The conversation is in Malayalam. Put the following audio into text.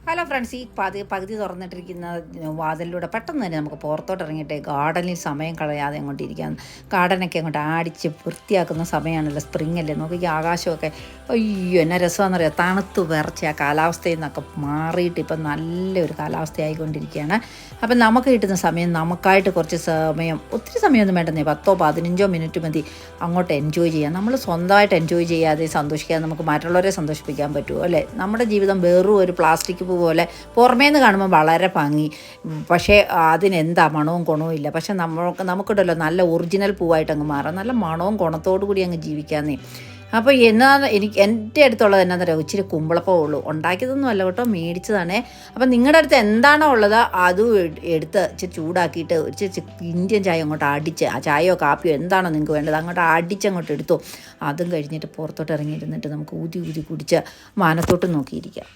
ഹലോ ഫ്രണ്ട്സ്, ഈ പകുതി തുറന്നിട്ടിരിക്കുന്ന വാതിലിലൂടെ പെട്ടെന്ന് തന്നെ നമുക്ക് പുറത്തോട്ട് ഇറങ്ങിയിട്ട് ഗാർഡനിൽ സമയം കളയാതെ അങ്ങോട്ടിരിക്കാം. ഗാർഡനൊക്കെ അങ്ങോട്ട് അടിച്ച് വൃത്തിയാക്കുന്ന സമയമാണല്ലോ, സ്പ്രിംഗ് അല്ലേ. നോക്കി ഈ ആകാശമൊക്കെ അയ്യോ എന്നാ രസമാണെന്നറിയാം. തണുത്ത് വിറച്ച് ആ കാലാവസ്ഥയിൽ നിന്നൊക്കെ മാറിയിട്ട് ഇപ്പം നല്ലൊരു കാലാവസ്ഥയായിക്കൊണ്ടിരിക്കുകയാണ്. അപ്പം നമുക്ക് കിട്ടുന്ന സമയം നമുക്കായിട്ട് കുറച്ച് സമയം, ഒത്തിരി സമയമൊന്നും വേണ്ടെന്നേ, 10-15 മിനിറ്റ് മതി അങ്ങോട്ട് എൻജോയ് ചെയ്യാം. നമ്മൾ സ്വന്തമായിട്ട് എൻജോയ് ചെയ്യാതെ സന്തോഷിക്കാതെ നമുക്ക് മറ്റുള്ളവരെ സന്തോഷിപ്പിക്കാൻ പറ്റുമോ അല്ലേ? നമ്മുടെ ജീവിതം വെറും ഒരു പ്ലാസ്റ്റിക് പൂ പോലെ പുറമേന്ന് കാണുമ്പോൾ വളരെ ഭംഗി, പക്ഷേ അതിനെന്താ മണവും ഗുണവും ഇല്ല. പക്ഷെ നമുക്കിടല്ലോ നല്ല ഒറിജിനൽ പൂവായിട്ട് അങ്ങ് മാറാം, നല്ല മണവും ഗുണത്തോടു കൂടി അങ്ങ് ജീവിക്കാന്നേ. അപ്പോൾ എൻ്റെ അടുത്തുള്ളത് എന്നാന്ന് പറയുക, ഇച്ചിരി കുമ്പളപ്പമേ ഉള്ളൂ. ഉണ്ടാക്കിയതൊന്നും അല്ല കേട്ടോ, മേടിച്ചതാണേ. അപ്പം നിങ്ങളുടെ അടുത്ത് എന്താണോ ഉള്ളത് അതും എടുത്ത് ഇച്ചിരി ചൂടാക്കിയിട്ട് ഇച്ചിരി ഇന്ത്യൻ ചായ അങ്ങോട്ട് അടിച്ച്, ആ ചായയോ കാപ്പിയോ എന്താണോ നിങ്ങൾക്ക് വേണ്ടത് അങ്ങോട്ട് അടിച്ചങ്ങോട്ട് എടുത്തു. അതും കഴിഞ്ഞിട്ട് പുറത്തോട്ട് ഇറങ്ങിയിരുന്നിട്ട് നമുക്ക് ഊതി ഊതി കുടിച്ച് മാനത്തോട്ട് നോക്കിയിരിക്കാം.